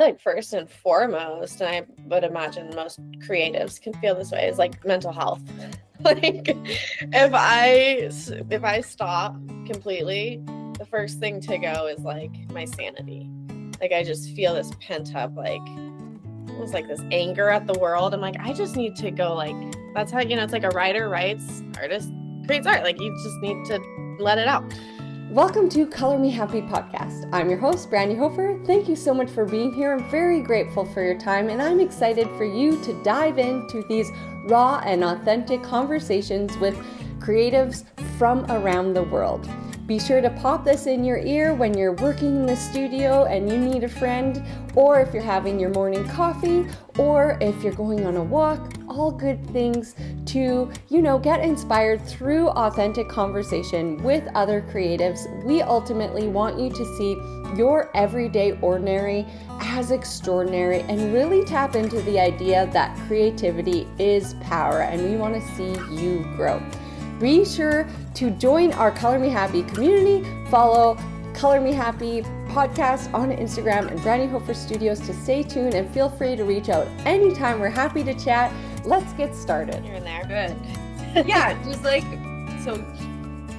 like first and foremost, and I would imagine most creatives can feel this way, is like mental health. Like if I stop completely, the first thing to go is like my sanity. Like I just feel this pent up, like almost like this anger at the world. I'm like, I just need to go, like, that's how, it's like a writer writes, artist creates art. Like you just need to let it out. Welcome to Color Me Happy podcast. I'm your host, Brandi Hofer. Thank you so much for being here. I'm very grateful for your time, and I'm excited for you to dive into these raw and authentic conversations with creatives from around the world. Be sure to pop this in your ear when you're working in the studio and you need a friend, or if you're having your morning coffee, or if you're going on a walk. All good things to, get inspired through authentic conversation with other creatives. We ultimately want you to see your everyday ordinary as extraordinary and really tap into the idea that creativity is power, and we want to see you grow. Be sure to join our Color Me Happy community. Follow Color Me Happy podcast on Instagram and Brandi Hofer Studios to stay tuned, and feel free to reach out anytime. We're happy to chat. Let's get started. You're in there. Good. Yeah, just like, so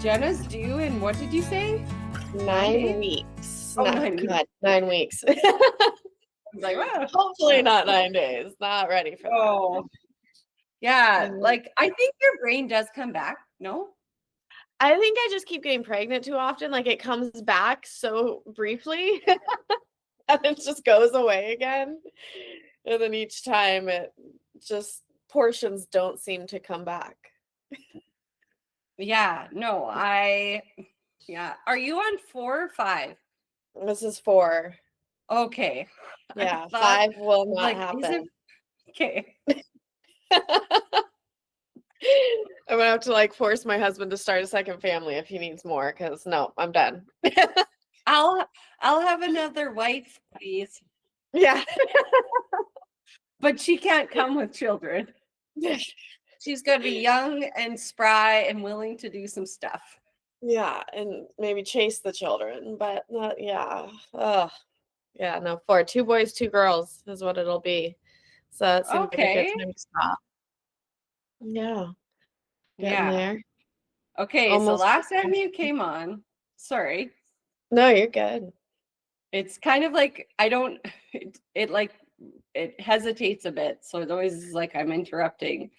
Jenna's due in, what did you say? 9 weeks. Oh, 9 weeks. I was like, wow. Hopefully not 9 days. Not ready for that. Oh, yeah. Like, I think your brain does come back. No? I think I just keep getting pregnant too often. Like it comes back so briefly and it just goes away again. And then each time it just portions don't seem to come back. Yeah, no, Are you on 4 or 5? This is 4. Okay. Yeah, 5 will not like, happen. Okay. I'm gonna have to force my husband to start a second family if he needs more, because no, I'm done. I'll have another wife, please. Yeah. But she can't come with children. She's got to be young and spry and willing to do some stuff. Yeah, and maybe chase the children, but not, yeah. Yeah, no, 4. 2 boys, 2 girls is what it'll be. So it seems like a good time to stop. Yeah. Getting there. Okay, so last time you came on, sorry. No, you're good. It's kind of like, it hesitates a bit. So it always is like I'm interrupting,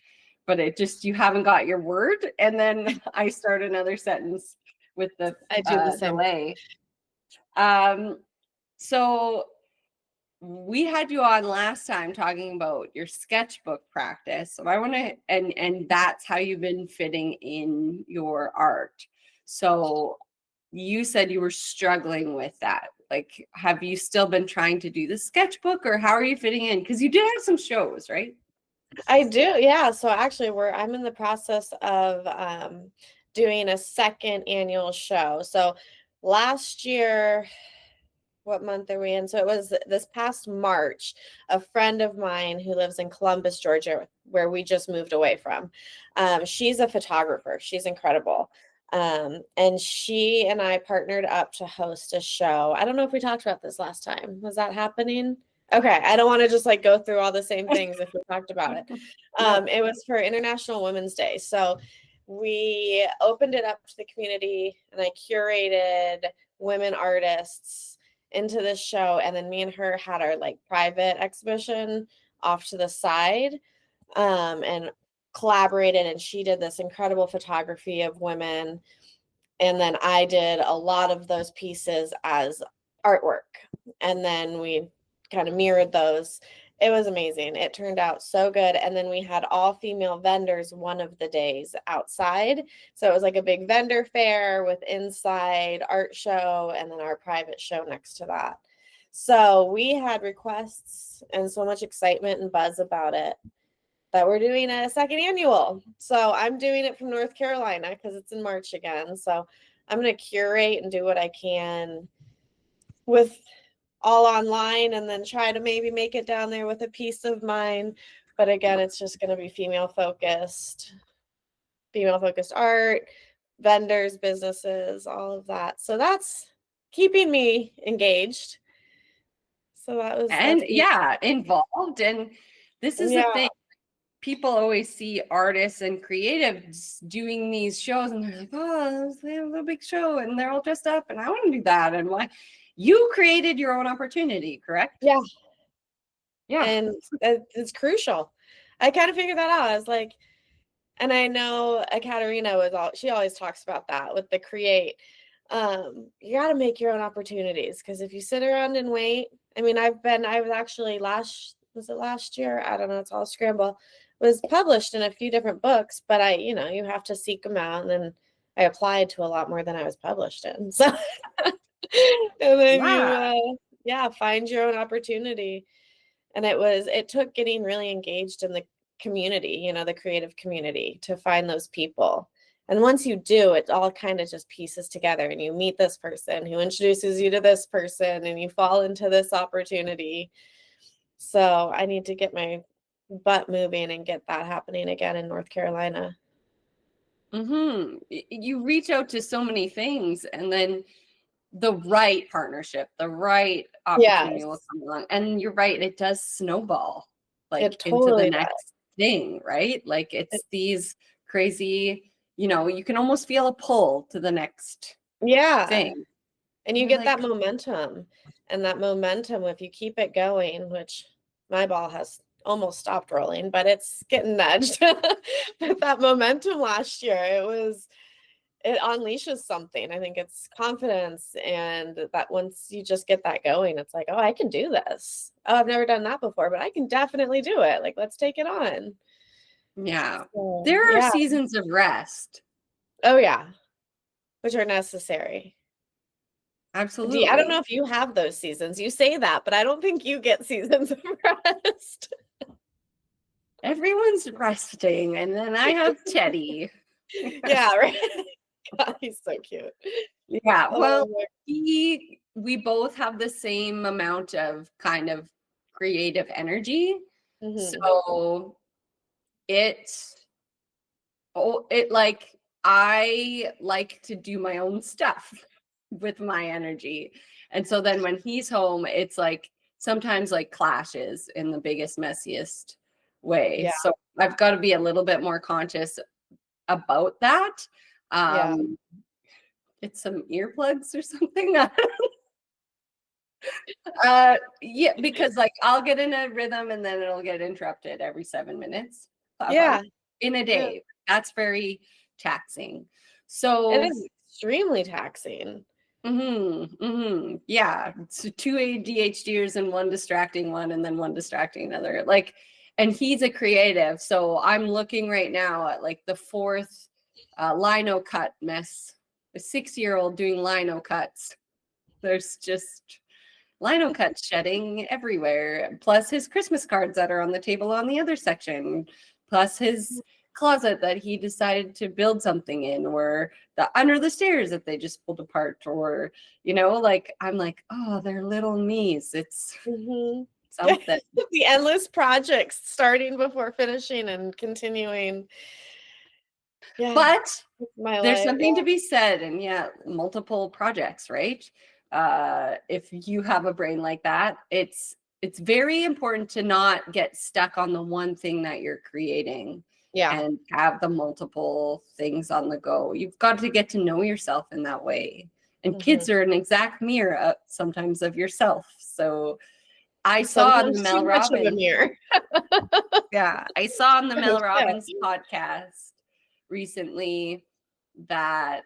but you haven't got your word. And then I start another sentence with the delay. So we had you on last time talking about your sketchbook practice. So I want to, and that's how you've been fitting in your art. So you said you were struggling with that. Like, have you still been trying to do the sketchbook, or how are you fitting in? Because you did have some shows, right? I do, yeah. So actually I'm in the process of doing a second annual show. So last year, what month are we in? So it was this past March, a friend of mine who lives in Columbus, Georgia, where we just moved away from. She's a photographer. She's incredible. And she and I partnered up to host a show. I don't know if we talked about this last time. Was that happening? Okay. I don't want to just go through all the same things if we talked about it. It was for International Women's Day. So we opened it up to the community, and I curated women artists into this show, and then me and her had our private exhibition off to the side, and collaborated, and she did this incredible photography of women, and then I did a lot of those pieces as artwork, and then we kind of mirrored those. It was amazing. It turned out so good. And then we had all female vendors one of the days outside. So it was like a big vendor fair with inside art show, and then our private show next to that. So we had requests and so much excitement and buzz about it that we're doing a second annual. So I'm doing it from North Carolina because it's in March again. So I'm going to curate and do what I can with all online, and then try to maybe make it down there with a piece of mine. But again, it's just going to be female focused art, vendors, businesses, all of that. So that's keeping me engaged. So that's And involved. And this is the thing. People always see artists and creatives doing these shows and they're like, oh, they have a big show and they're all dressed up and I want to do that. And why? You created your own opportunity, correct? Yeah. Yeah. And it's crucial. I kind of figured that out. I was like, and I know Katerina she always talks about that with the create. You got to make your own opportunities, because if you sit around and wait, I mean, I was actually was it last year? I don't know. It's all a scramble. Was published in a few different books, but you have to seek them out. And then I applied to a lot more than I was published in. So, and then you find your own opportunity. And it took getting really engaged in the community, the creative community, to find those people. And once you do, it all kind of just pieces together, and you meet this person who introduces you to this person, and you fall into this opportunity. So I need to get my butt moving and get that happening again in North Carolina. You reach out to so many things, and then the right partnership, the right opportunity will come along. And you're right, it does snowball into the next thing, right? Like it's these crazy, you can almost feel a pull to the next thing. And you get that momentum. And that momentum, if you keep it going, which my ball has almost stopped rolling, but it's getting nudged. But that momentum last year, it unleashes something. I think it's confidence, and that once you just get that going, it's like, oh, I can do this. Oh, I've never done that before, but I can definitely do it. Like, let's take it on. Yeah. So, there are seasons of rest. Oh, yeah. Which are necessary. Absolutely. I don't know if you have those seasons. You say that, but I don't think you get seasons of rest. Everyone's resting, and then I have Teddy. Yeah, right. God, he's so cute. Yeah, well, we both have the same amount of kind of creative energy. So I like to do my own stuff with my energy. And so then when he's home, it's like sometimes like clashes in the biggest, messiest way. Yeah. So I've got to be a little bit more conscious about that. Get some earplugs or something. Because like I'll get in a rhythm and then it'll get interrupted every 7 minutes. In a day. Yeah. That's very taxing. So it is extremely taxing. Yeah. So 2 ADHDers and one distracting one, and then one distracting another. And he's a creative. So I'm looking right now at like the 4th lino cut mess. A 6-year-old doing lino cuts. There's just lino cut shedding everywhere. Plus his Christmas cards that are on the table on the other section. Plus his closet that he decided to build something in, or the under the stairs that they just pulled apart, or I'm like, oh, they're little me's. It's something. The endless projects, starting before finishing and continuing. Yeah, but there's something to be said, and multiple projects, right? If you have a brain like that, it's very important to not get stuck on the one thing that you're creating. And have the multiple things on the go. You've got to get to know yourself in that way. And kids are an exact mirror sometimes of yourself. So I saw on the Mel Robbins I saw on the Mel Robbins podcast recently that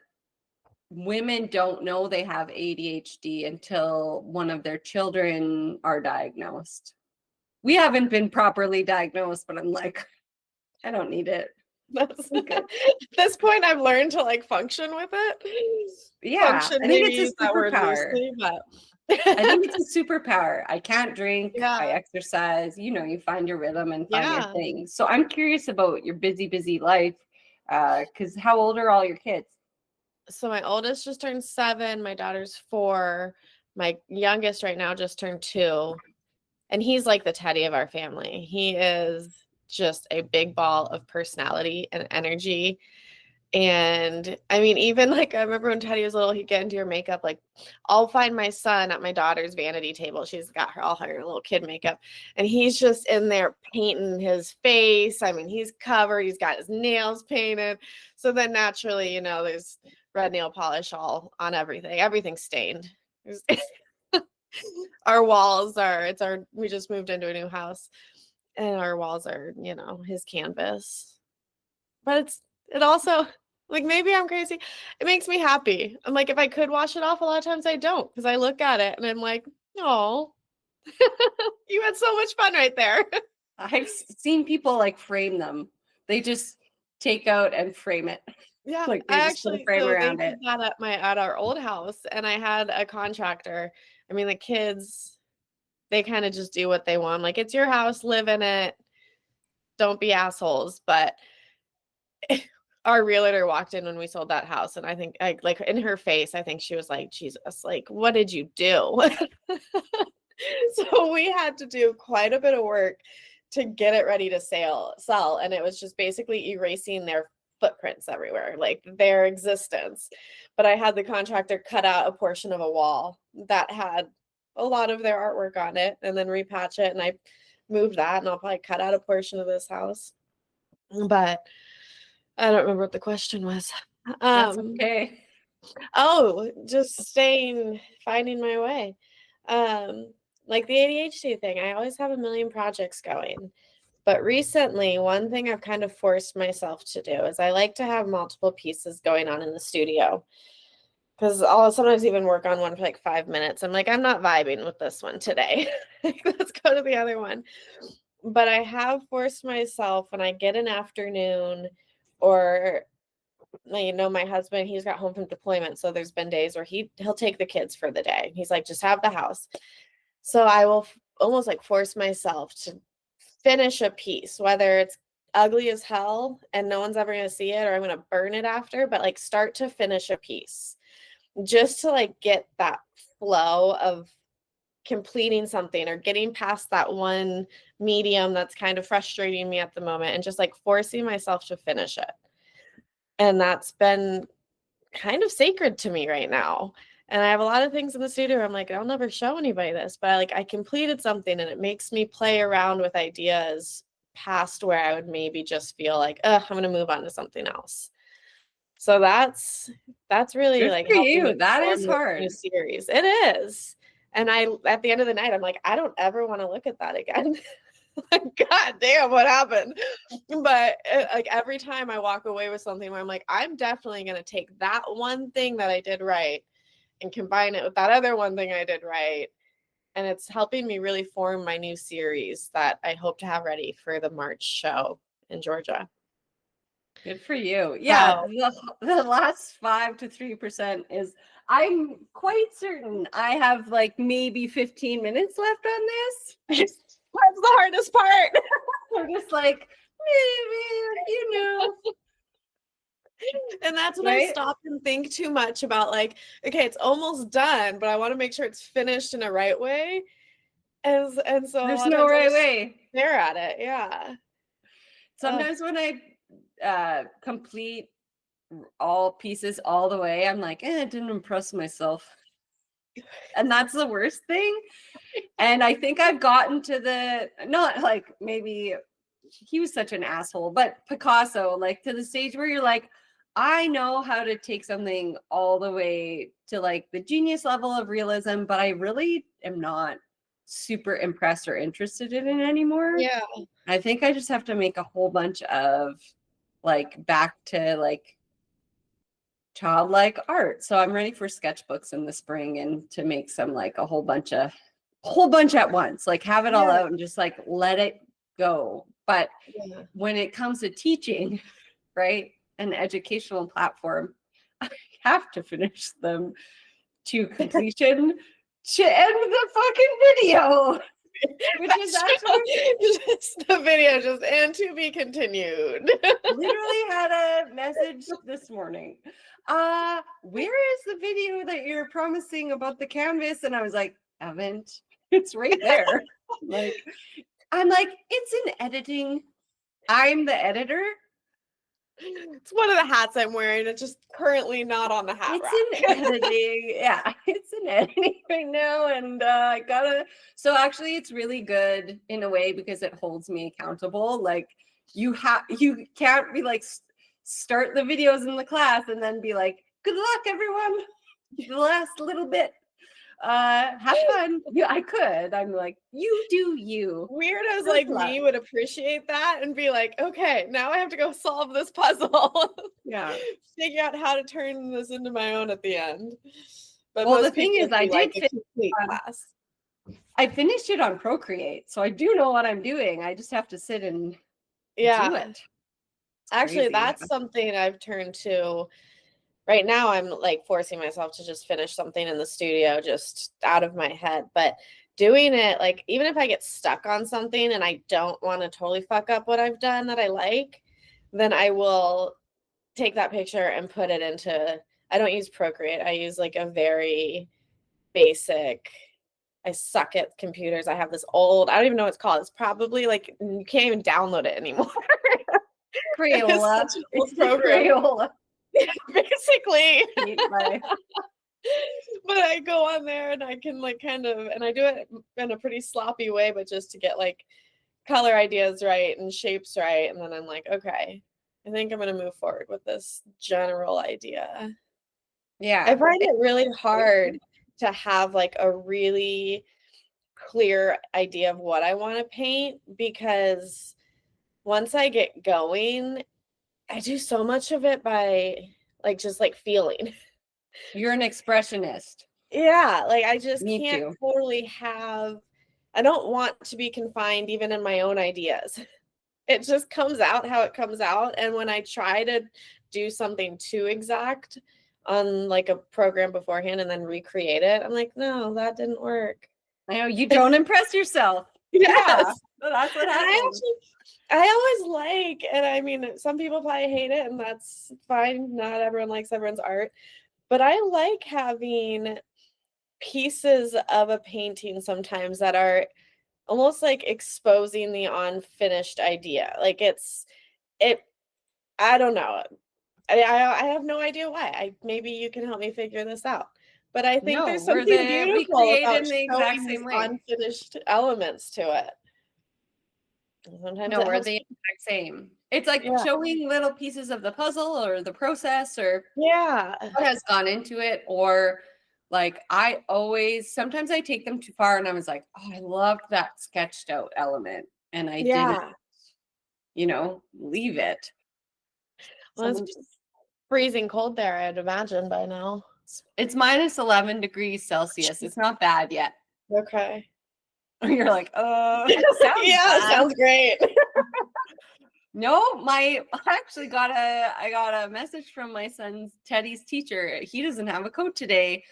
women don't know they have ADHD until one of their children are diagnosed. We haven't been properly diagnosed, but I'm like, I don't need it. That's good. At this point, I've learned to function with it. Yeah, I think it's a superpower. I think it's a superpower. I can't drink. I exercise. You find your rhythm and find your thing. So I'm curious about your busy life. Because how old are all your kids? So my oldest just turned 7. My daughter's 4. My youngest right now just turned 2. And he's like the Teddy of our family. He is just a big ball of personality and energy. And I mean, even like I remember when Teddy was little, he'd get into your makeup. Like I'll find my son at my daughter's vanity table. She's got all her little kid makeup, and he's just in there painting his face. I mean, he's covered, he's got his nails painted. So then naturally, you know, there's red nail polish all on everything. Everything's stained. Our walls are, we just moved into a new house, and our walls are, you know, his canvas. But it also, like, maybe I'm crazy. It makes me happy. I'm like, if I could wash it off, a lot of times I don't, because I look at it and I'm like, oh, you had so much fun right there. I've seen people like frame them. They just take out and frame it. Yeah, Like they I just put a actually, frame so they around did it. that at our old house, and I had a contractor. I mean, the kids, they kind of just do what they want. Like, it's your house, live in it, don't be assholes. But our realtor walked in when we sold that house, and I think, like in her face, I think she was like, Jesus, like, what did you do? So we had to do quite a bit of work to get it ready to sell. And it was just basically erasing their footprints everywhere, like their existence. But I had the contractor cut out a portion of a wall that had a lot of their artwork on it and then repatch it. And I moved that, and I'll probably cut out a portion of this house. But I don't remember what the question was. That's okay. Oh, just finding my way. Like the ADHD thing, I always have a million projects going. But recently, one thing I've kind of forced myself to do is I like to have multiple pieces going on in the studio. Because I'll sometimes even work on one for like 5 minutes. I'm like, I'm not vibing with this one today. Let's go to the other one. But I have forced myself when I get an afternoon, or you know, my husband, he's got home from deployment, so there's been days where he'll take the kids for the day. He's like, just have the house. So I will almost like force myself to finish a piece, whether it's ugly as hell and no one's ever going to see it, or I'm going to burn it after, but like start to finish a piece just to like get that flow of completing something or getting past that one medium that's kind of frustrating me at the moment, and just like forcing myself to finish it. And that's been kind of sacred to me right now. And I have a lot of things in the studio where I'm like, I'll never show anybody this, but I completed something, and it makes me play around with ideas past where I would maybe just feel like, I'm going to move on to something else. So that's really Good like for helping you. me That form is this hard. new series. It is. And at the end of the night, I'm like, I don't ever want to look at that again. God damn, what happened? But like every time I walk away with something where I'm like, I'm definitely going to take that one thing that I did right and combine it with that other one thing I did right. And it's helping me really form my new series that I hope to have ready for the March show in Georgia. Good for you. Yeah, So, the last 5 to 3% is, I'm quite certain I have like maybe 15 minutes left on this. that's the hardest part. I'm just like, maybe, you know. And that's when I Right? stop and think too much about like, okay, it's almost done, but I want to make sure it's finished in a right way. And so a There's lot of no times I'll right just way. stare at it. Yeah. Sometimes when I complete all pieces all the way, I'm like, it didn't impress myself. And that's the worst thing. And I think I've gotten to the, not like maybe he was such an asshole, but Picasso, like to the stage where you're like, I know how to take something all the way to like the genius level of realism, but I really am not super impressed or interested in it anymore. Yeah. I think I just have to make a whole bunch of like back to like childlike art. So I'm ready for sketchbooks in the spring, and to make some like a whole bunch at once, like have it all out and just like let it go. But when it comes to teaching, right, an educational platform, I have to finish them to completion to end the fucking video. Which is actually just the video, just and to be continued. literally had a message this morning. Where is the video that you're promising about the canvas? And I was like, haven't. It's right there. I'm like, it's in editing. I'm the editor. It's one of the hats I'm wearing. It's just currently not on the hat rack. It's in editing. Yeah, it's in editing right now. And I gotta, so actually it's really good in a way because it holds me accountable. Like you can't be like, start the videos in the class and then be like, good luck, everyone. The last little bit. Have fun. Yeah, I could. I'm like, you do you. Weirdos Good like luck. me would appreciate that and be like, okay, now I have to go solve this puzzle. Yeah. Figure out how to turn this into my own at the end. But Well, most the thing people is, I do like did a complete class. I finished it on Procreate, so I do know what I'm doing. I just have to sit and do Yeah. it. Actually, Crazy. that's something I've turned to. Right now, I'm like forcing myself to just finish something in the studio just out of my head. But doing it, like, even if I get stuck on something and I don't want to totally fuck up what I've done that I like, then I will take that picture and put it into, I don't use Procreate. I use like a very basic, I suck at computers. I have this old, I don't even know what it's called. It's probably like, you can't even download it anymore. Crayola. It's such an old It's program. Crayola. Basically. But But I go on there and I can like kind of, and I do it in a pretty sloppy way, but just to get like color ideas right and shapes right. And then I'm like, okay, I think I'm going to move forward with this general idea. yeah. I find it really hard to have like a really clear idea of what I want to paint, because once I get going, I do so much of it by like just like feeling. You're an expressionist. Yeah, like I just Me can't too. totally have, I don't want to be confined even in my own ideas. It just comes out how it comes out. And when I try to do something too exact on like a program beforehand and then recreate it, I'm like, no, that didn't work. I know you don't impress yourself. Yes. Yeah, that's what And happens. I always like, and I mean, some people probably hate it, and that's fine. Not everyone likes everyone's art. But I like having pieces of a painting sometimes that are almost like exposing the unfinished idea. Like it, I don't know. I have no idea why. Maybe you can help me figure this out. But I think No, there's something we beautiful create about in the exact showing these same way. unfinished elements to it. And sometimes No, it we're helps. the exact same. It's like Yeah. showing little pieces of the puzzle or the process or Yeah. what has gone into it. Or like sometimes I take them too far and I was like, oh, I loved that sketched out element. And I didn't, leave it. Well, Someone it's freezing cold there, I'd imagine by now. It's minus 11 degrees Celsius. It's not bad yet. Okay. You're like, sounds yeah, bad. sounds great. No, I got a message from my son's Teddy's teacher. He doesn't have a coat today.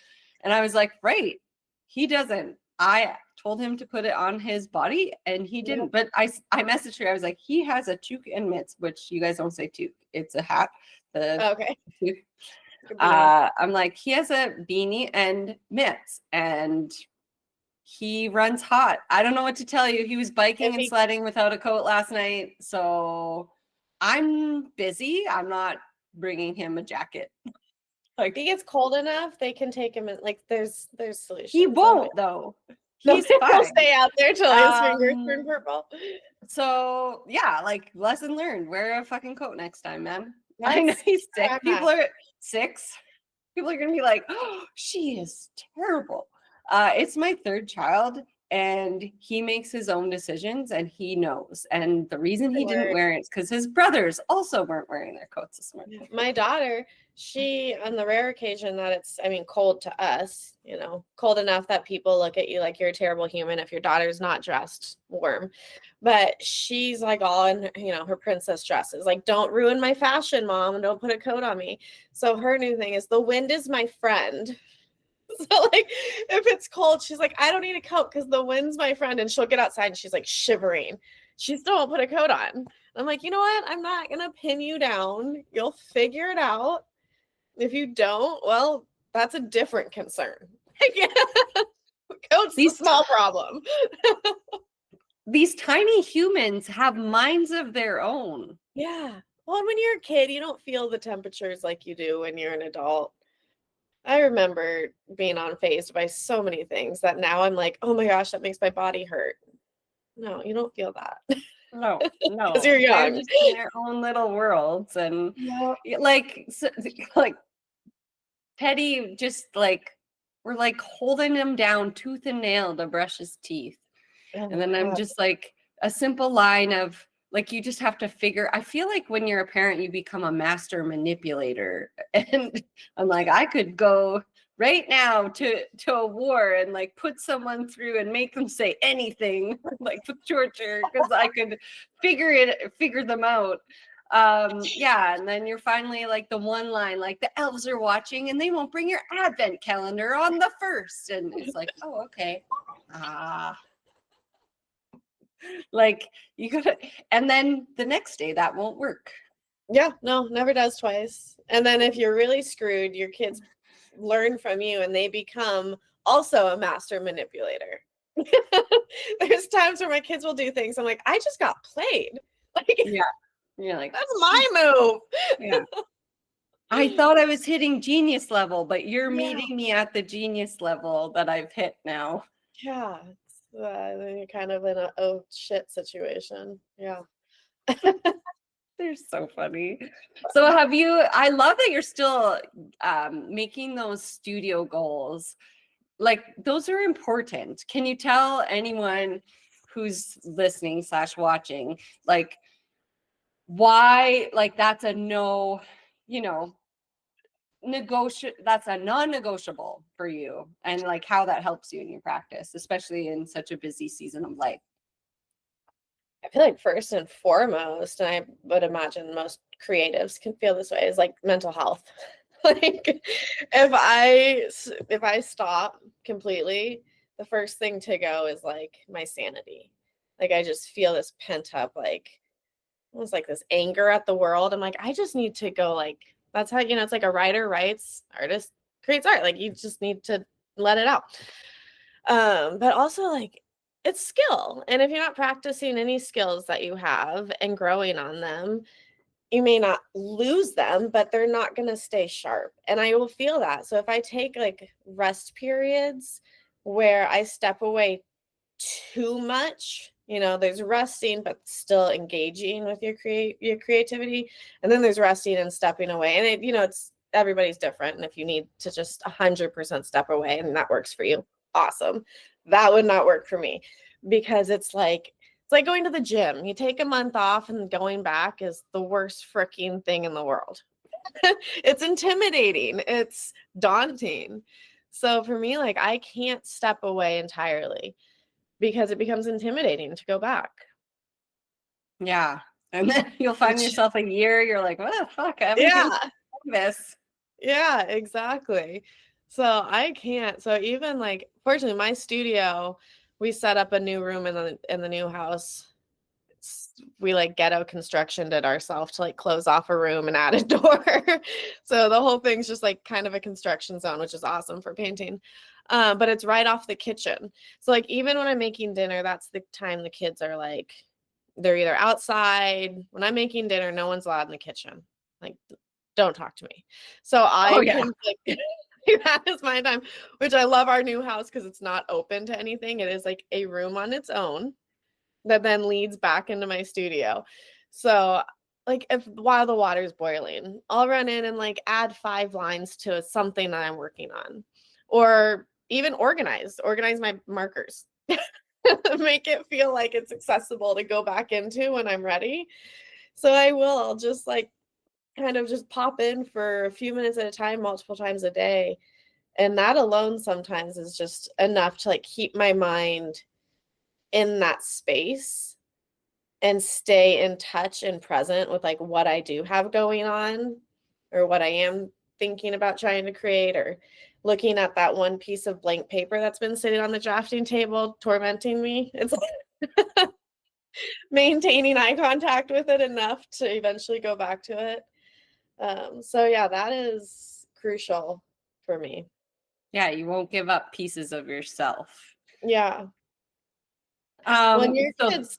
And I was like, right, he doesn't. I told him to put it on his body and he didn't. But I messaged her. I was like, he has a toque and mitts, which you guys don't say toque. It's a hat. Okay. I'm like, he has a beanie and mitts and he runs hot. I don't know what to tell you. He was biking and sledding without a coat last night. So I'm busy. I'm not bringing him a jacket. Like, if he gets cold enough, they can take him in. Like, there's solutions. He won't though. He's fine. He'll stay out there till his fingers turn purple. So yeah, like lesson learned. Wear a fucking coat next time, man. That's I know he's sick. People are 6. People are gonna be like, oh, she is terrible. It's my 3rd child and he makes his own decisions and he knows. And the reason he didn't wear it is because his brothers also weren't wearing their coats this morning. My daughter, she, on the rare occasion that it's, cold to us, cold enough that people look at you like you're a terrible human if your daughter's not dressed warm. But she's like all in, her princess dresses. Like, don't ruin my fashion, Mom. Don't put a coat on me. So her new thing is the wind is my friend. So like if it's cold, she's like, I don't need a coat because the wind's my friend. And she'll get outside and she's like shivering. She still won't put a coat on. I'm like, you know what? I'm not going to pin you down. You'll figure it out. If you don't, well, that's a different concern. Coat's the small problem. These tiny humans have minds of their own. Yeah. Well, when you're a kid, you don't feel the temperatures like you do when you're an adult. I remember being unfazed by so many things that now I'm like, oh my gosh, that makes my body hurt. No, you don't feel that No, because no, you're they're young. just in their own little worlds, and Yeah. like, like Teddy, just like we're like holding him down tooth and nail to brush his teeth. Oh And my then I'm God. just like a simple line of like, you just have to figure. I feel like when you're a parent, you become a master manipulator. And I'm like, I could go right now to a war and like put someone through and make them say anything like with torture, because I could figure them out. Yeah, and then you're finally like the one line, like the elves are watching and they won't bring your advent calendar on the 1st, and it's like, oh, okay. Like you gotta, and then the next day that won't work. Yeah, no, never does twice. And then if you're really screwed, your kids learn from you and they become also a master manipulator. There's times where my kids will do things. I'm like, I just got played. Like, Yeah, you're like, that's my move. yeah. I thought I was hitting genius level, but you're Yeah. meeting me at the genius level that I've hit now. Yeah. Then you're kind of in a oh shit situation. Yeah. They're so funny. So have you, I love that you're still making those studio goals. Like those are important. Can you tell anyone who's listening / watching, like why, like that's a no, you know, that's a non-negotiable for you, and like how that helps you in your practice, especially in such a busy season of life? I feel like first and foremost, and I would imagine most creatives can feel this way, is like mental health. Like if I stop completely, the first thing to go is like my sanity. Like I just feel this pent up, like almost like this anger at the world. I'm like, I just need to go, like that's how, it's like a writer writes, artist creates art. Like you just need to let it out. But also like it's skill. And if you're not practicing any skills that you have and growing on them, you may not lose them, but they're not going to stay sharp. And I will feel that. So if I take like rest periods where I step away too much, there's resting but still engaging with your creativity, and then there's resting and stepping away. And it's everybody's different. And if you need to just 100% step away and that works for you, awesome. That would not work for me, because it's like going to the gym. You take a month off and going back is the worst freaking thing in the world. It's intimidating. It's daunting. So for me, like I can't step away entirely because it becomes intimidating to go back. Yeah, and then you'll find yourself a year, you're like, what the fuck, I haven't been Yeah. this. Yeah, exactly. So I can't. So even like, fortunately, my studio, we set up a new room in the new house. We like ghetto constructioned it ourselves to like close off a room and add a door. So the whole thing's just like kind of a construction zone, which is awesome for painting. But it's right off the kitchen. So like even when I'm making dinner, that's the time the kids are like, they're either outside. When I'm making dinner, no one's allowed in the kitchen. Like, don't talk to me. So Oh I yeah. can like that is my time, which I love our new house because it's not open to anything. It is like a room on its own that then leads back into my studio. So like if while the water's boiling, I'll run in and like add 5 lines to something that I'm working on, or even organize my markers. Make it feel like it's accessible to go back into when I'm ready. So I'll just like kind of just pop in for a few minutes at a time, multiple times a day. And that alone sometimes is just enough to like keep my mind in that space and stay in touch and present with like what I do have going on, or what I am thinking about trying to create, or looking at that one piece of blank paper that's been sitting on the drafting table tormenting me. It's like maintaining eye contact with it enough to eventually go back to it. So yeah, that is crucial for me. Yeah, you won't give up pieces of yourself. Yeah. When your So kids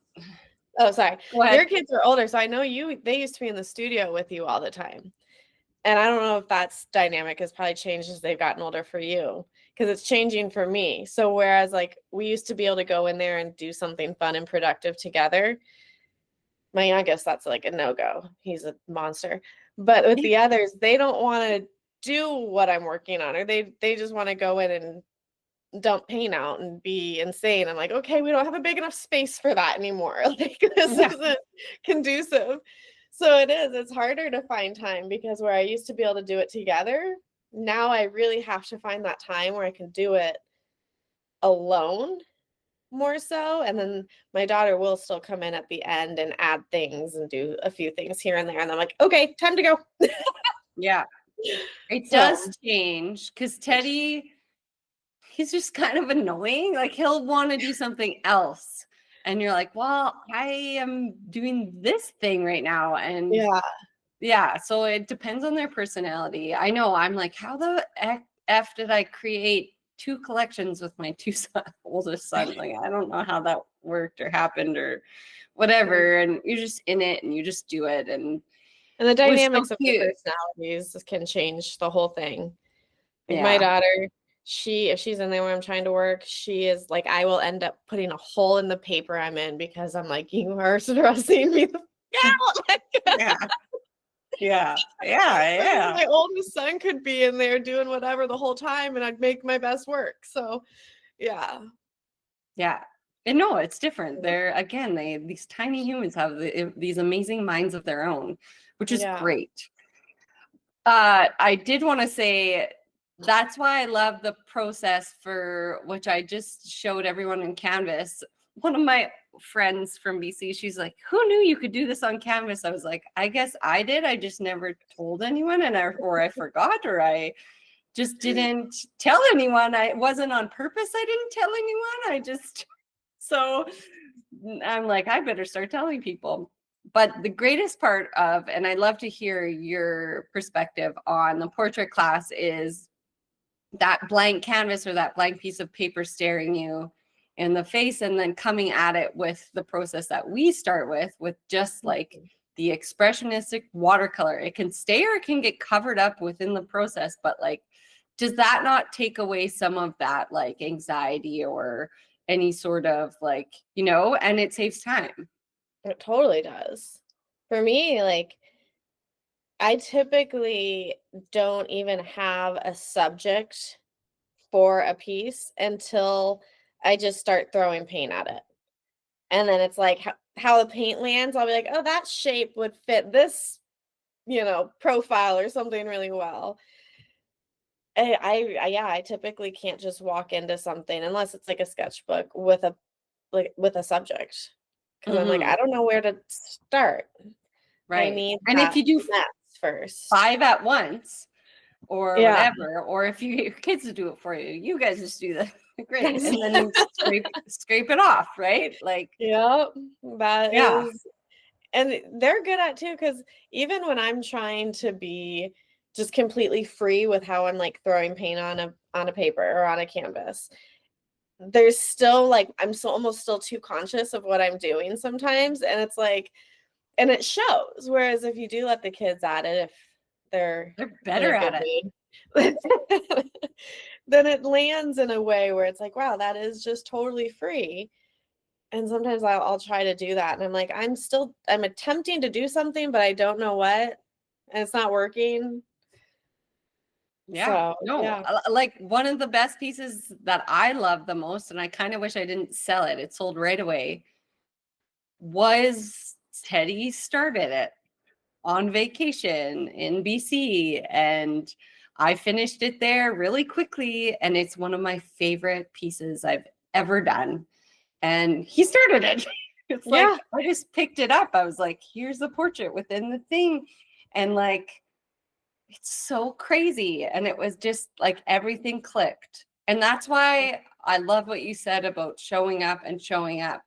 Oh, sorry. Go ahead. Your kids are older, so I know they used to be in the studio with you all the time. And I don't know if that's dynamic has probably changed as they've gotten older for you, because it's changing for me. So whereas like we used to be able to go in there and do something fun and productive together, my youngest, that's like a no-go. He's a monster. But with the others, they don't want to do what I'm working on, or they just want to go in and dump paint out and be insane. I'm like, okay, we don't have a big enough space for that anymore. Like this isn't conducive. So it's harder to find time, because where I used to be able to do it together, now I really have to find that time where I can do it alone more so. And then my daughter will still come in at the end and add things and do a few things here and there. And I'm like, okay, time to go. Yeah. It does change, because Teddy, he's just kind of annoying. Like he'll want to do something else. And you're like, well, I am doing this thing right now. And yeah, so it depends on their personality. I know I'm like, how the F did I create 2 collections with my 2 oldest sons? Like, I don't know how that worked or happened or whatever. And you're just in it and you just do it. And the dynamics of the personalities can change the whole thing. Like my daughter, if she's in there when I'm trying to work, she is like, I will end up putting a hole in the paper I'm in, because I'm like, you are stressing me out. Yeah. My oldest son could be in there doing whatever the whole time, and I'd make my best work. So, yeah. And no, it's different. These tiny humans have these amazing minds of their own, which is great. I did want to say that's why I love the process for which I just showed everyone in Canvas. One of my friends from BC, she's like, who knew you could do this on Canvas? I was like, I guess I did. I just never told anyone, or I forgot, or I just didn't tell anyone. It wasn't on purpose. I didn't tell anyone. So I'm like, I better start telling people. But the greatest part of, and I'd love to hear your perspective on the portrait class, is that blank canvas or that blank piece of paper staring you in the face, and then coming at it with the process that we start with just like the expressionistic watercolor. It can stay or it can get covered up within the process, but like, does that not take away some of that like anxiety or any sort of like, and it saves time? It totally does. For me, like, I typically don't even have a subject for a piece until I just start throwing paint at it. And then it's like how the paint lands, I'll be like, oh, that shape would fit this, profile or something really well. I typically can't just walk into something unless it's like a sketchbook with a subject. Because I'm like, I don't know where to start. Right. I need and if you do first 5 at once or whatever, or if you get your kids to do it for you, you guys just do that. Great. And then scrape it off, right? Like, that is, and they're good at too, because even when I'm trying to be just completely free with how I'm like throwing paint on a paper or on a canvas, there's still like I'm so almost still too conscious of what I'm doing sometimes, and it's like, and it shows. Whereas if you do let the kids at it, if they're better at it, then it lands in a way where it's like, wow, that is just totally free. And sometimes I'll try to do that, and I'm like, I'm attempting to do something, but I don't know what, and it's not working. Like one of the best pieces that I love the most, and I kind of wish I didn't sell it, it sold right away, was Teddy started it on vacation in BC, and I finished it there really quickly, and it's one of my favorite pieces I've ever done. And he started it. It's like, I just picked it up. I was like, here's the portrait within the thing. And like, it's so crazy. And it was just like everything clicked. And that's why I love what you said about showing up,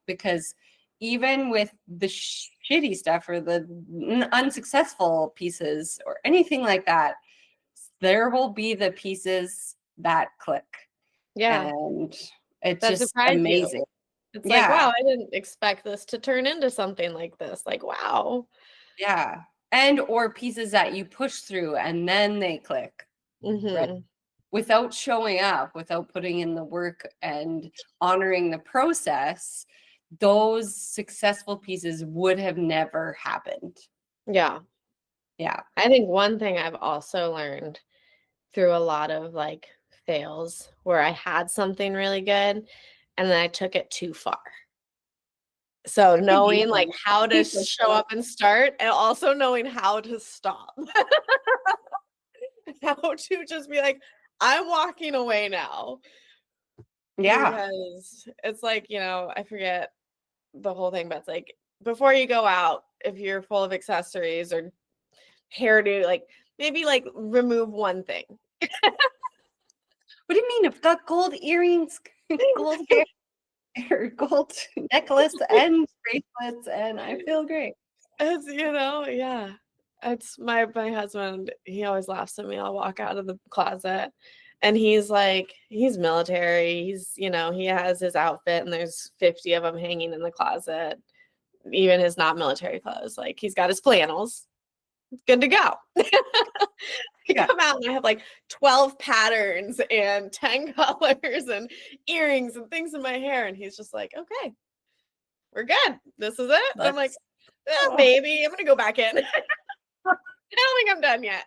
because even with the shitty stuff or the unsuccessful pieces or anything like that, there will be the pieces that click. And it's just amazing. It's like, wow, I didn't expect this to turn into something like this. Like, wow. Yeah. And or pieces that you push through and then they click. Right. Without showing up, without putting in the work and honoring the process, those successful pieces would have never happened. Yeah. Yeah. I think one thing I've also learned through a lot of like fails where I had something really good and then I took it too far. So knowing like how to show up and start, and also knowing how to stop. How to just be like, I'm walking away now. Yeah. Because it's like, I forget the whole thing, but it's like before you go out, if you're full of accessories or hairdo, like maybe like remove one thing. What do you mean? I've got gold earrings, gold hair, gold necklace, and bracelets, and I feel great. It's, yeah. It's my husband, he always laughs at me. I'll walk out of the closet and he's like, he's military. He's, he has his outfit and there's 50 of them hanging in the closet, even his not military clothes. Like he's got his flannels. Good to go. I come out and I have like 12 patterns and 10 colors and earrings and things in my hair. And he's just like, okay, we're good. This is it. I'm like, baby, I'm going to go back in. I don't think I'm done yet.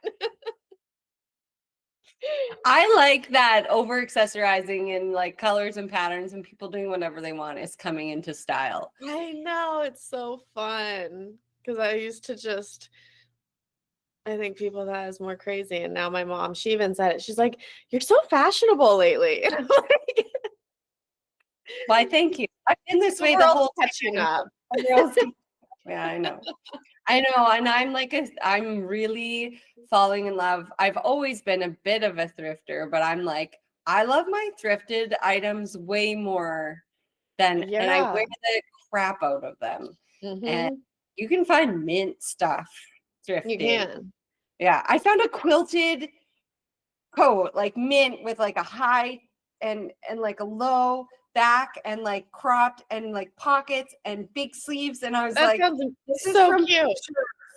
I like that over accessorizing and like colors and patterns and people doing whatever they want is coming into style. I know. It's so fun because I used to I think people thought I was more crazy. And now my mom, she even said it. She's like, you're so fashionable lately. And I'm like, why, thank you. I've been this way the whole catching up. Yeah, I know. And I'm really falling in love. I've always been a bit of a thrifter, but I'm like, I love my thrifted items way more than, and I wear the crap out of them. And you can find mint stuff thrifted. You can. Yeah. I found a quilted coat, like mint with like a high and like a low back and like cropped and like pockets and big sleeves, and I was like, this is so cute.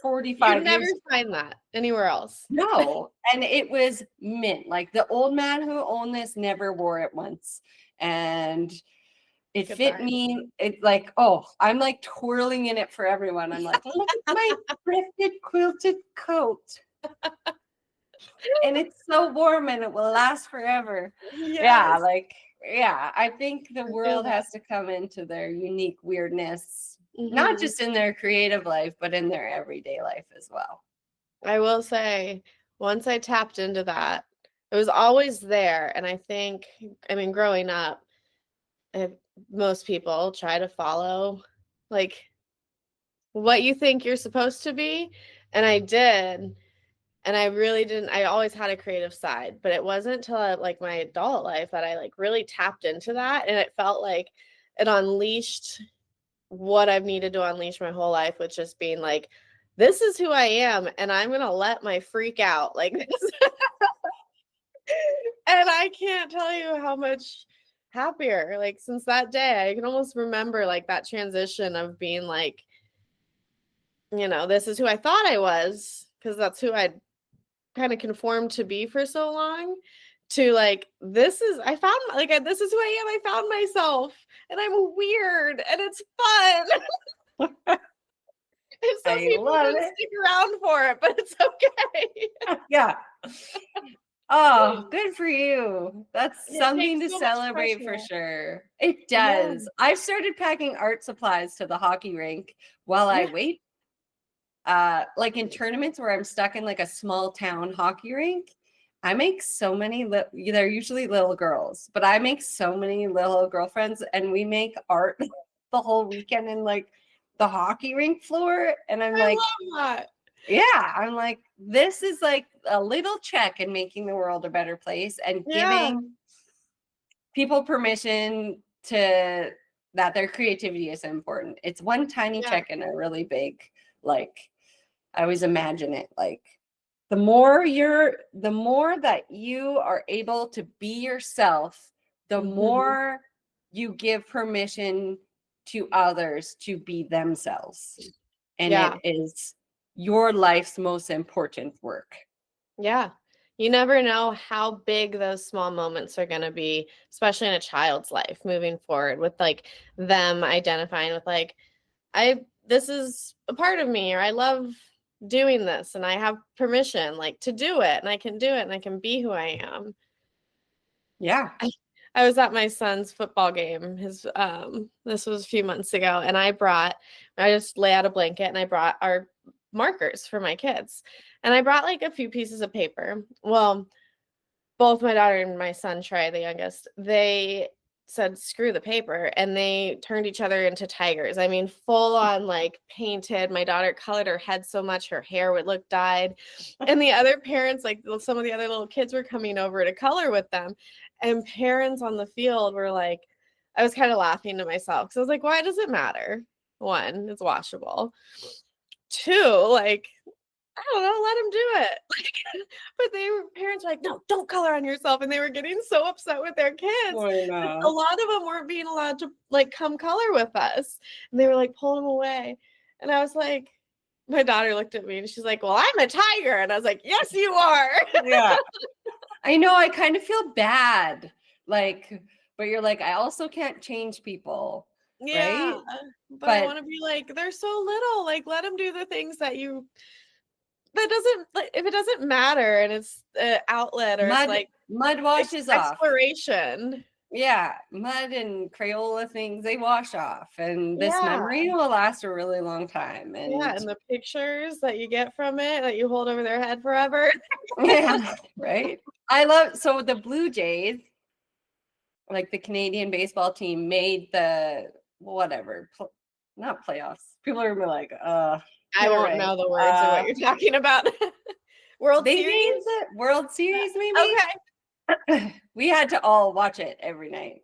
45 you never find that anywhere else. No. And it was mint. Like the old man who owned this never wore it once, and it fit me. It's like, oh, I'm like twirling in it for everyone. I'm like, look at my thrifted quilted coat. And it's so warm and it will last forever. Yes. Yeah, I think the world has to come into their unique weirdness, not just in their creative life, but in their everyday life as well. I will say, once I tapped into that, it was always there. And I think, growing up, most people try to follow like what you think you're supposed to be. And I did. And I really didn't, I always had a creative side, but it wasn't until like my adult life that I like really tapped into that. And it felt like it unleashed what I've needed to unleash my whole life, with just being like, this is who I am. And I'm going to let my freak out like this. And I can't tell you how much happier, like since that day, I can almost remember like that transition of being like, this is who I thought I was, because that's who I'd kind of conformed to be for so long, to like, this is who I am. I found myself and I'm weird and it's fun. And some people don't stick around for it, but it's okay. Yeah. Oh, good for you. That's something to celebrate for sure. It does. Yeah. I've started packing art supplies to the hockey rink while I wait. Like in tournaments where I'm stuck in like a small town hockey rink, I make so many, they're usually little girls, but I make so many little girlfriends, and we make art the whole weekend in like the hockey rink floor. And I love that. Yeah, I'm like, this is like a little check in making the world a better place and giving people permission to that their creativity is important. It's one tiny check in a really big, like, I always imagine it like the more that you are able to be yourself, the more you give permission to others to be themselves. And Yeah. it is your life's most important work. Yeah. You never know how big those small moments are going to be, especially in a child's life moving forward with like them identifying with like, this is a part of me, or I love doing this and I have permission like to do it and I can do it and I can be who I am. Yeah. I was at my son's football game. This was a few months ago, and I just lay out a blanket and I brought our markers for my kids. And I brought like a few pieces of paper. Well, both my daughter and my son, Trey, the youngest, they said, screw the paper. And they turned each other into tigers. I mean, full on like painted. My daughter colored her head so much her hair would look dyed. And the other parents, like some of the other little kids were coming over to color with them. And parents on the field were like, I was kind of laughing to myself because I was like, why does it matter? One, it's washable. Two, like, I don't know, let them do it. Like, but parents were like, no, don't color on yourself. And they were getting so upset with their kids. A lot of them weren't being allowed to like come color with us. And they were like pulling them away. And I was like, my daughter looked at me and she's like, well, I'm a tiger. And I was like, yes, you are. Yeah. I know, I kind of feel bad. Like, but you're like, I also can't change people. Yeah. Right? But I want to be like, they're so little. Like, let them do the things that doesn't, like, if it doesn't matter and it's an outlet or it's like mud washes off. Exploration. Yeah, mud and Crayola things, they wash off, and this memory will last a really long time. And and the pictures that you get from it that you hold over their head forever. Yeah, right. So the Blue Jays, like the Canadian baseball team, made the not playoffs. People are gonna be like, I won't know the words of what you're talking about. World Series? Made the World Series, maybe? Okay. We had to all watch it every night.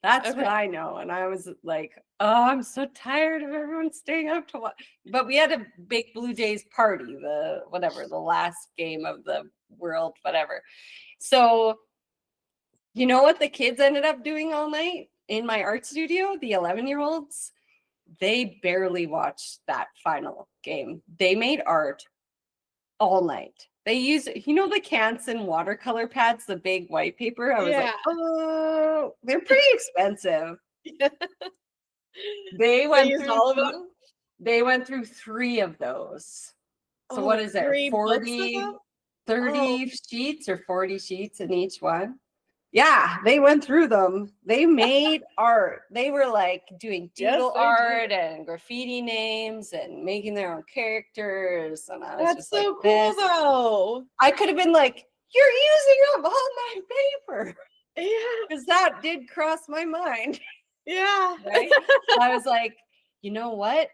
That's what I know. And I was like, oh, I'm so tired of everyone staying up to watch. But we had a big Blue Jays party, the last game of the world, whatever. So, you know what the kids ended up doing all night in my art studio? The 11-year-olds, they barely watched that final game. They made art all night. They use, the Canson watercolor pads, the big white paper. I was like, oh, they're pretty expensive. They went through all of them. They went through 3 of those. So what is there? 30 sheets or 40 sheets in each one? Yeah, they went through them. They made art. They were like doing doodle art and graffiti names and making their own characters. And I was just like, cool, though. I could have been like, you're using up all my paper. Yeah. Because that did cross my mind. Yeah. Right? I was like, you know what?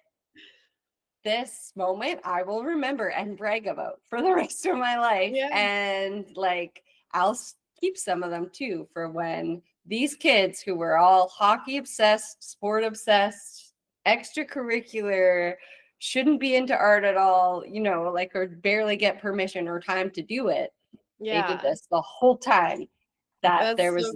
This moment I will remember and brag about for the rest of my life. Yeah. And like, I'll keep some of them too for when these kids who were all hockey obsessed, sport obsessed, extracurricular, shouldn't be into art at all, or barely get permission or time to do it. Yeah. They did this the whole time that there was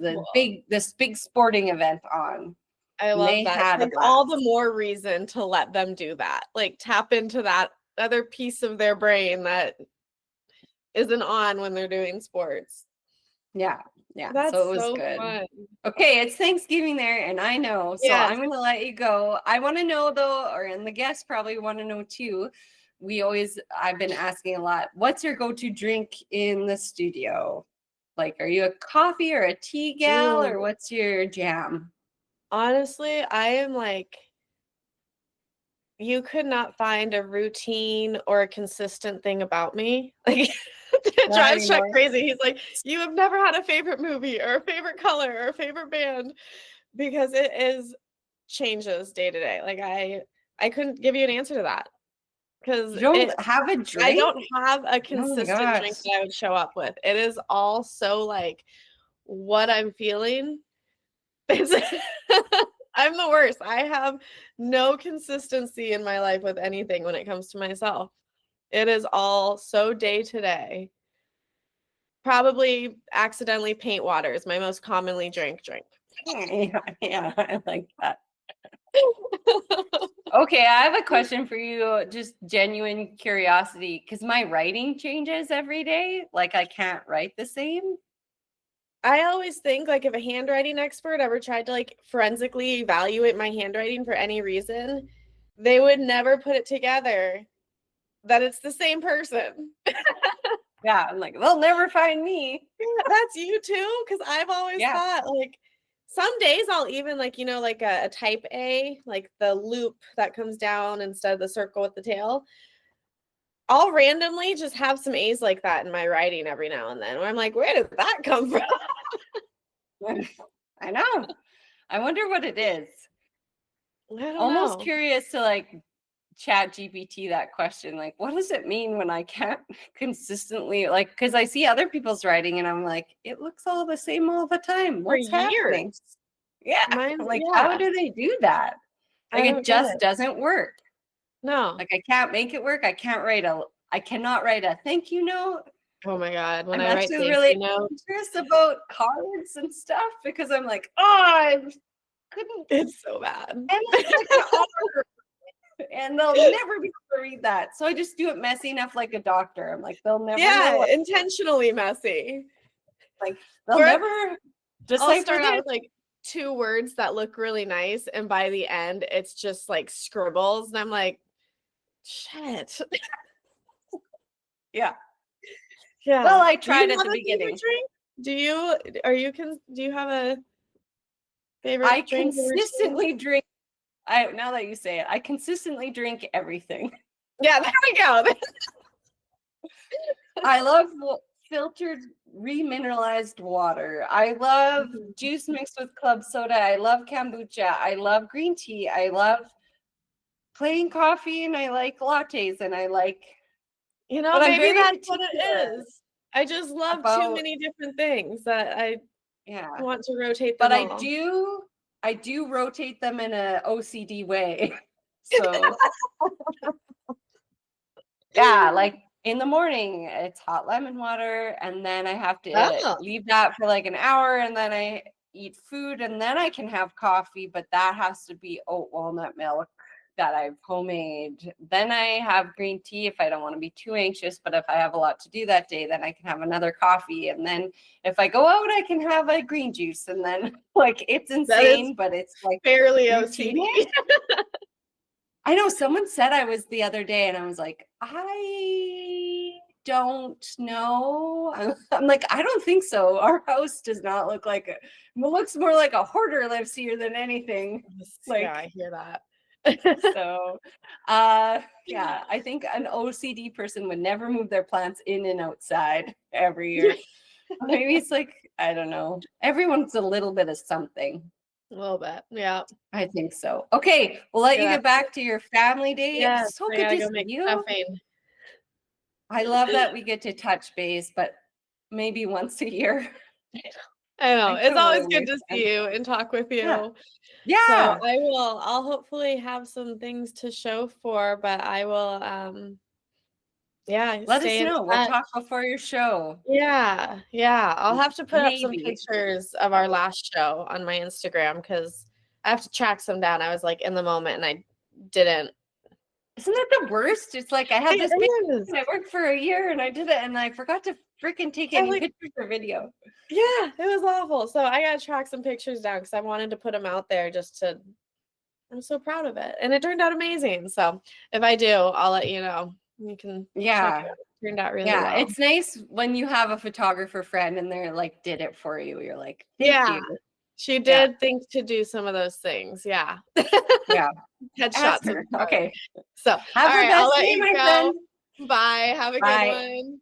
this big sporting event on. I love that. Like, all the more reason to let them do that. Like, tap into that other piece of their brain that isn't on when they're doing sports. Yeah. So it was good. Fun. Okay, it's Thanksgiving there, and I know. So I'm going to let you go. I want to know though, and the guests probably want to know too. I've been asking a lot, what's your go-to drink in the studio? Like, are you a coffee or a tea gal, or what's your jam? Honestly, I am like, you could not find a routine or a consistent thing about me. Like, it drives Chuck crazy. He's like, you have never had a favorite movie or a favorite color or a favorite band, because it changes day to day. Like, I couldn't give you an answer to that. Because you don't have a drink? I don't have a consistent drink that I would show up with. It is all so like what I'm feeling. I'm the worst. I have no consistency in my life with anything when it comes to myself. It is all so day to day. Probably accidentally paint water is my most commonly drank drink. Yeah, I like that. Okay, I have a question for you, just genuine curiosity, because my writing changes every day. Like I can't write the same. I always think like if a handwriting expert ever tried to like forensically evaluate my handwriting for any reason, they would never put it together that it's the same person. Yeah, I'm like, they'll never find me. That's you too? Because I've always Yeah. thought like some days I'll even like, like a type A, like the loop that comes down instead of the circle with the tail. I'll randomly just have some A's like that in my writing every now and then. Where I'm like, where did that come from? I know. I wonder what it is. I don't Almost know. curious to like chat GPT that question. Like, what does it mean when I can't consistently, like, because I see other people's writing and I'm like, it looks all the same all the time. For What's happening? years. Yeah. Mine, I'm like, how yeah. do they do that? I Like, it don't get just it. doesn't work. No. Like, I can't make it work. I cannot write a thank you note. Oh my God. When I'm I write actually thank really you notes, curious about cards and stuff because I'm like, oh, I couldn't. it's so bad. And it's like an R, and they'll never be able to read that. So I just do it messy enough, like a doctor. I'm like, they'll never know. Intentionally messy. Like they'll Or never decipher I'll start out this. with like 2 words that look really nice, and by the end, it's just like scribbles, and I'm like, shit. Yeah. Yeah. Well, I Do you tried at have the a beginning. favorite drink? Do you have a favorite I drink? consistently drink. Now that you say it, I consistently drink everything. Yeah, there we go. I love filtered remineralized water. I love juice mixed with club soda. I love kombucha. I love green tea. I love plain coffee, and I like lattes, and I like. But I'm Maybe very that's what it particular is. I just love too many different things that I want to rotate them but all. I do rotate them in a OCD way. So yeah, like in the morning, it's hot lemon water, and then I have to leave that for like an hour, and then I eat food, and then I can have coffee, but that has to be oat walnut milk that I've homemade. Then I have green tea if I don't want to be too anxious, but if I have a lot to do that day, then I can have another coffee. And then if I go out, I can have a green juice. And then like it's insane, but it's like fairly OCD. I know someone said I was the other day, and I was like, I don't know. I'm like, I don't think so. Our house does not look like it looks more like a hoarder lives here than anything. Like, yeah, I hear that. So yeah, I think an OCD person would never move their plants in and outside every year. Maybe it's like, I don't know, everyone's a little bit of something. A little bit, yeah. I think so. Okay, we'll let you get back to your family day. Yeah, It's so good to see you. stuffing. I love that we get to touch base, but maybe once a year. I know. It's always good to see you and talk with you. Yeah. So I'll hopefully have some things to show for, but I will let us know. We'll talk before your show. Yeah. I'll have to put up some pictures of our last show on my Instagram because I have to track some down. I was like in the moment and I didn't. Isn't that the worst? It's like I had this picture, I worked for a year and I did it and I forgot to freaking take any pictures or video. Yeah, it was awful. So I gotta track some pictures down because I wanted to put them out there I'm so proud of it. And it turned out amazing. So if I do, I'll let you know. You can check it out. It turned out really well. It's nice when you have a photographer friend and they're like did it for you. You're like, thank you. She did think to do some of those things. Yeah. Yeah. Headshots. Okay. So have a best day, my friend. Bye. Have a good one.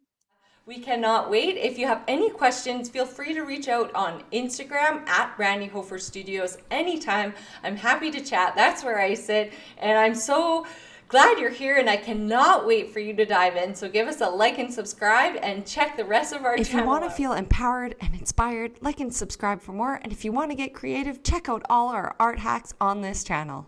We cannot wait. If you have any questions, feel free to reach out on Instagram at Brandi Hofer Studios anytime. I'm happy to chat. That's where I sit. And I'm so glad you're here and I cannot wait for you to dive in. So give us a like and subscribe and check the rest of our channel. If you want to feel empowered and inspired, like and subscribe for more. And if you want to get creative, check out all our art hacks on this channel.